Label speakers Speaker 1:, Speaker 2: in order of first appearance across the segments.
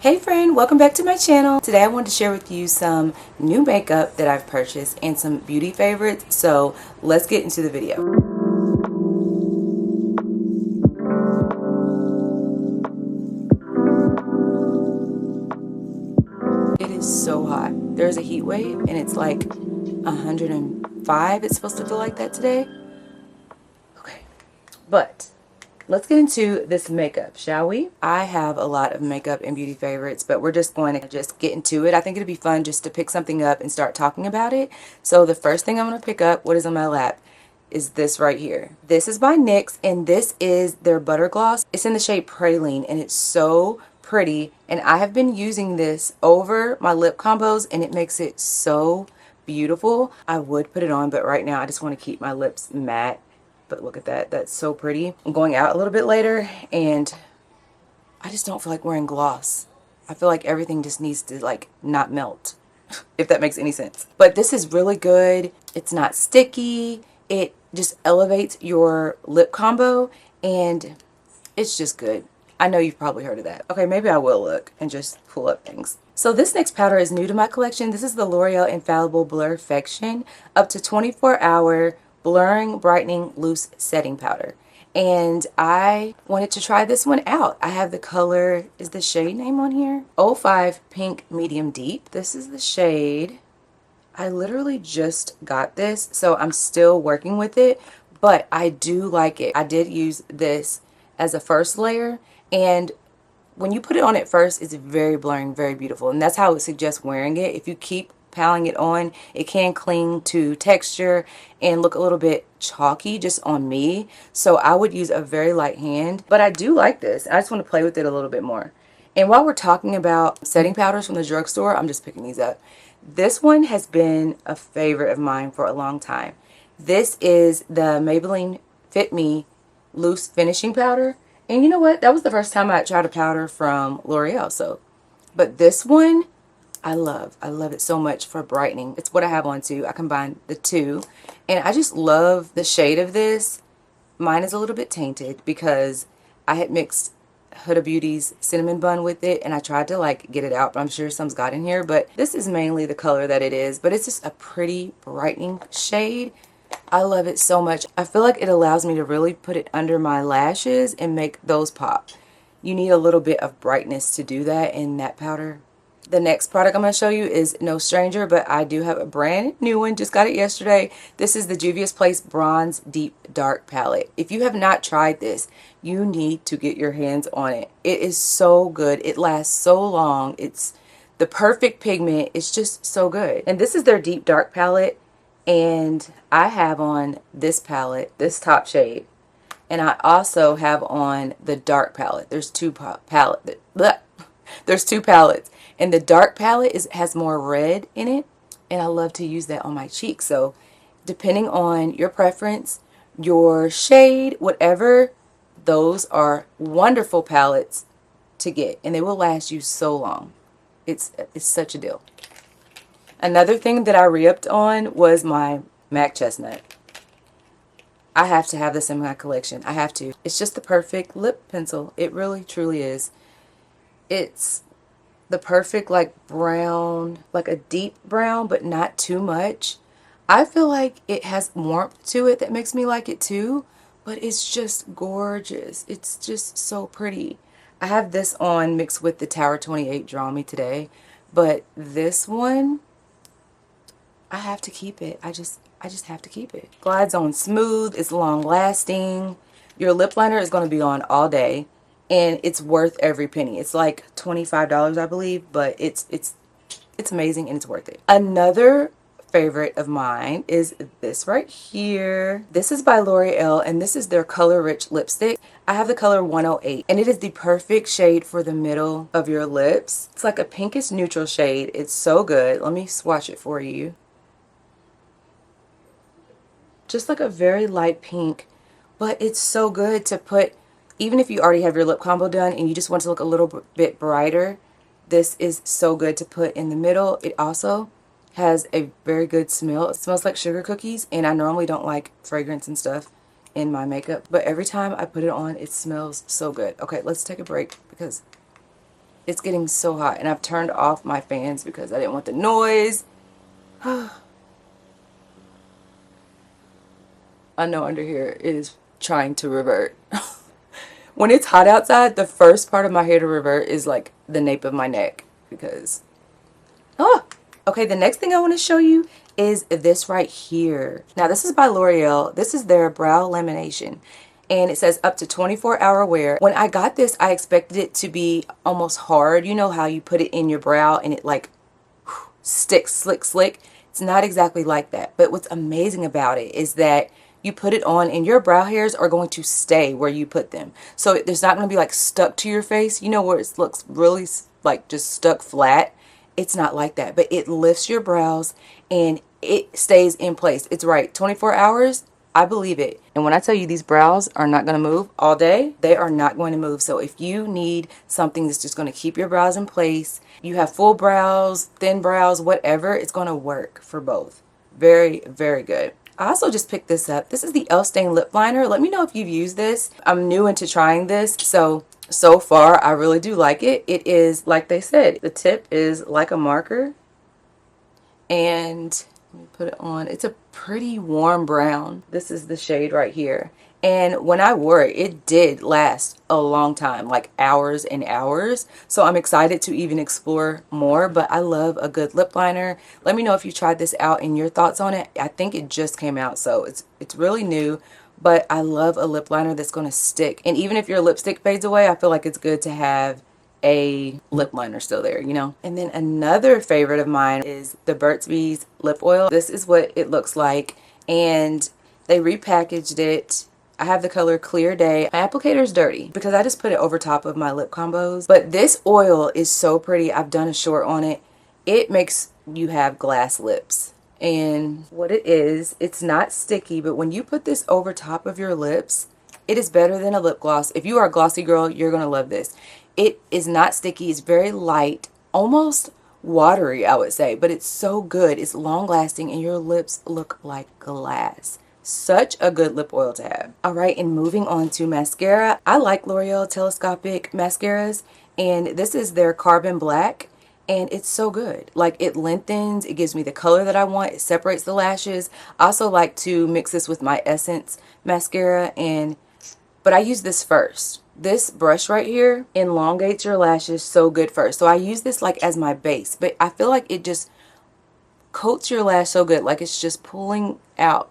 Speaker 1: Hey friend, welcome back to my channel. Today I wanted to share with you some new makeup that I've purchased and some beauty favorites. So let's get into the video. It is so hot. There's a heat wave and it's like 105. It's supposed to feel like that today. Okay, but let's get into this makeup, shall we? I have a lot of makeup and beauty favorites, but we're just going to just get into it. I think it'd be fun just to pick something up and start talking about it. So the first thing I'm going to pick up, what is on my lap, is this right here. This is by NYX, and this is their butter gloss. It's in the shade Praline, and it's so pretty. And I have been using this over my lip combos, and it makes it so beautiful. I would put it on, but right now I just want to keep my lips matte. But look at that. That's so pretty. I'm going out a little bit later and I just don't feel like wearing gloss. I feel like everything just needs to like not melt, if that makes any sense. But this is really good. It's not sticky. It just elevates your lip combo and it's just good. I know you've probably heard of that. Okay, maybe I will look and just pull up things. So this next powder is new to my collection. This is the L'Oreal Infallible Blurfection up to 24-hour blurring brightening loose setting powder, and I wanted to try this one out. I have the color, is the shade name on here? 05 Pink Medium Deep. This is the shade. I literally just got this, so I'm still working with it, but I do like it. I did use this as a first layer, and when you put it on at first, it's very blurring, very beautiful, and that's how I would suggest wearing it. If you keep piling it on, it can cling to texture and look a little bit chalky just on me, so I would use a very light hand. But I do like this. I just want to play with it a little bit more. And while we're talking about setting powders from the drugstore, I'm just picking these up. This one has been a favorite of mine for a long time. This is the Maybelline Fit Me Loose Finishing Powder, and you know what, that was the first time I tried a powder from L'Oreal. So but this one I love it so much for brightening. It's what I have on too. I combine the two, and I just love the shade of this. Mine is a little bit tainted because I had mixed Huda Beauty's cinnamon bun with it, and I tried to like get it out, but I'm sure some's got in here. But this is mainly the color that it is, but it's just a pretty brightening shade. I love it so much. I feel like it allows me to really put it under my lashes and make those pop. You need a little bit of brightness to do that in that powder. The next product I'm going to show you is no stranger, but I do have a brand new one. Just got it yesterday. This is the Juvia's Place Bronze Deep Dark Palette. If you have not tried this, you need to get your hands on it. It is so good. It lasts so long. It's the perfect pigment. It's just so good. And this is their Deep Dark Palette. And I have on this palette, this top shade. And I also have on the dark palette. There's two There's two palettes. And the dark palette has more red in it, and I love to use that on my cheeks. So depending on your preference, your shade, whatever, those are wonderful palettes to get, and they will last you so long. It's such a deal. Another thing that I re-upped on was my MAC Chestnut. I have to have this in my collection. I have to. It's just the perfect lip pencil. It really truly is. It's the perfect like brown, like a deep brown, but not too much. I feel like it has warmth to it that makes me like it too, but it's just gorgeous. It's just so pretty. I have this on mixed with the Tower 28 Draw Me Today, but this one, I have to keep it. I just have to keep it. Glides on smooth, it's long lasting. Your lip liner is going to be on all day. And it's worth every penny. It's like $25, I believe, but it's amazing and it's worth it. Another favorite of mine is this right here. This is by L'Oreal, and this is their Color Rich lipstick. I have the color 108, and it is the perfect shade for the middle of your lips. It's like a pinkish neutral shade. It's so good. Let me swatch it for you. Just like a very light pink, but it's so good to put. Even if you already have your lip combo done and you just want to look a little bit brighter, this is so good to put in the middle. It also has a very good smell. It smells like sugar cookies, and I normally don't like fragrance and stuff in my makeup, but every time I put it on, it smells so good. Okay, let's take a break because It's getting so hot, and I've turned off my fans because I didn't want the noise. I know under here it is trying to revert. When it's hot outside, the first part of my hair to revert is like the nape of my neck because, oh, okay, the next thing I want to show you is this right here. Now, this is by L'Oreal. This is their brow lamination, and it says up to 24-hour wear. When I got this, I expected it to be almost hard. You know how you put it in your brow and it like sticks slick. It's not exactly like that, but what's amazing about it is that you put it on and your brow hairs are going to stay where you put them. So there's not going to be like stuck to your face. You know where it looks really like just stuck flat? It's not like that, but it lifts your brows and it stays in place. It's right, 24 hours. I believe it. And when I tell you these brows are not going to move all day, they are not going to move. So if you need something that's just going to keep your brows in place, you have full brows, thin brows, whatever, it's going to work for both. Very, very good. I also just picked this up. This is the e.l.f. Stain Lip Liner. Let me know if you've used this. I'm new into trying this. So far, I really do like it. It is, like they said, the tip is like a marker. And let me put it on. It's a pretty warm brown. This is the shade right here. And when I wore it, it did last a long time, like hours and hours. So I'm excited to even explore more, but I love a good lip liner. Let me know if you tried this out and your thoughts on it. I think it just came out, so it's really new, but I love a lip liner that's going to stick. And even if your lipstick fades away, I feel like it's good to have a lip liner still there, you know. And then another favorite of mine is the Burt's Bees lip oil. This is what it looks like, and they repackaged it. I have the color Clear Day. My applicator is dirty because I just put it over top of my lip combos, but this oil is so pretty. I've done a short on it. It makes you have glass lips. And what it is, it's not sticky, but when you put this over top of your lips, it is better than a lip gloss. If you are a glossy girl, you're gonna love this. It is not sticky. It's very light, almost watery, I would say, but it's so good. It's long lasting and your lips look like glass. Such a good lip oil to have. All right, and moving on to mascara. I like L'Oreal telescopic mascaras, and this is their Carbon Black, and it's so good. Like, it lengthens, it gives me the color that I want, it separates the lashes. I also like to mix this with my Essence mascara, but I use this first. This brush right here elongates your lashes so good first. So I use this like as my base, but I feel like it just coats your lash so good, like it's just pulling out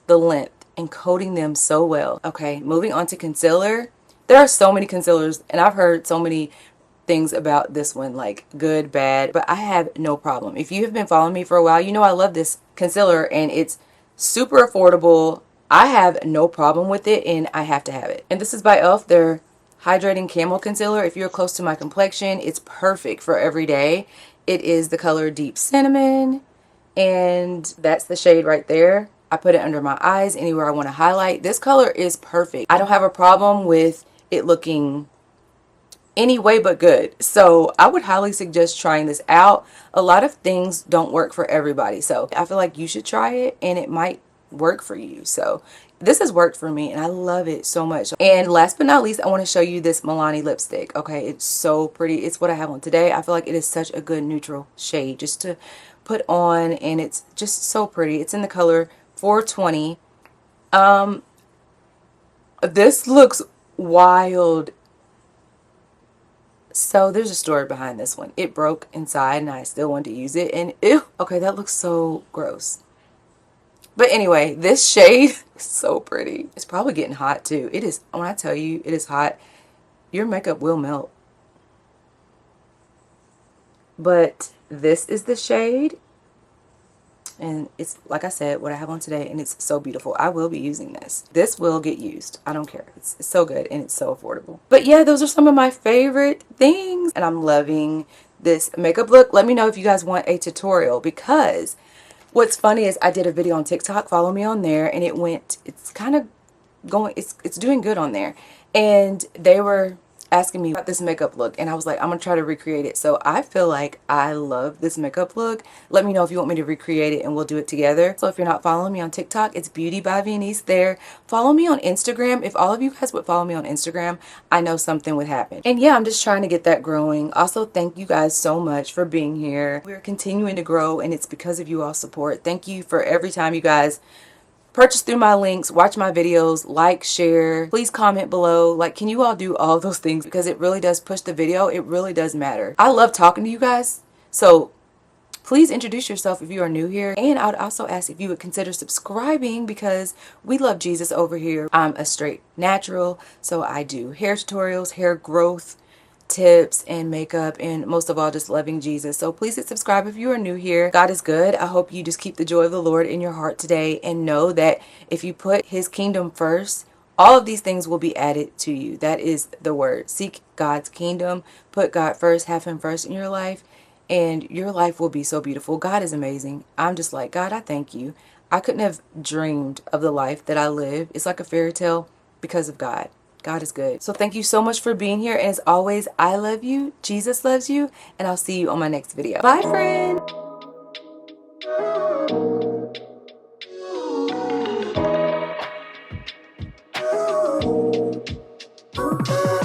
Speaker 1: the length and coating them so well. Okay, moving on to concealer. There are so many concealers, and I've heard so many things about this one, like good, bad, but I have no problem. If you have been following me for a while, you know I love this concealer, and it's super affordable. I have no problem with it, and I have to have it. And this is by e.l.f. Their Hydrating Camo Concealer. If you're close to my complexion, it's perfect for every day. It is the color Deep Cinnamon, and that's the shade right there. I put it under my eyes, anywhere I want to highlight. This color is perfect. I don't have a problem with it looking any way but good. So I would highly suggest trying this out. A lot of things don't work for everybody. So I feel like you should try it and it might work for you. So this has worked for me and I love it so much. And last but not least, I want to show you this Milani lipstick. Okay, it's so pretty. It's what I have on today. I feel like it is such a good neutral shade just to put on, and it's just so pretty. It's in the color 420. This looks wild. So there's a story behind this one. It broke inside and I still wanted to use it, and ew, okay, that looks so gross. But anyway, this shade is so pretty. It's probably getting hot too. It is, when I tell you it is hot, your makeup will melt. But this is the shade, and it's, like I said, what I have on today, and it's so beautiful. I will be using this. This will get used. I don't care. It's so good, and it's so affordable. But yeah, those are some of my favorite things, and I'm loving this makeup look. Let me know if you guys want a tutorial, because what's funny is I did a video on TikTok. Follow me on there, and it's kind of going, it's doing good on there. And they were asking me about this makeup look, and I was like, I'm gonna try to recreate it. So I feel like I love this makeup look. Let me know if you want me to recreate it and we'll do it together. So if you're not following me on TikTok, it's Beauty by Viennese there. Follow me on Instagram. If all of you guys would follow me on Instagram, I know something would happen. And yeah, I'm just trying to get that growing. Also, thank you guys so much for being here. We're continuing to grow, and it's because of you all support. Thank you for every time you guys purchase through my links, watch my videos, like, share, please comment below. Like, can you all do all those things? Because it really does push the video. It really does matter. I love talking to you guys. So please introduce yourself if you are new here. And I would also ask if you would consider subscribing, because we love Jesus over here. I'm a straight natural, so I do hair tutorials, hair growth tips, and makeup, and most of all, just loving Jesus. So please hit subscribe if you are new here. God is good. I hope you just keep the joy of the Lord in your heart today, and know that if you put his kingdom first, all of these things will be added to you. That is the word. Seek God's kingdom, put God first, have him first in your life, and your life will be so beautiful. God is amazing. I'm just like, God, I thank you. I couldn't have dreamed of the life that I live. It's like a fairy tale because of God. God is good. So thank you so much for being here. And as always, I love you. Jesus loves you. And I'll see you on my next video. Bye, friend.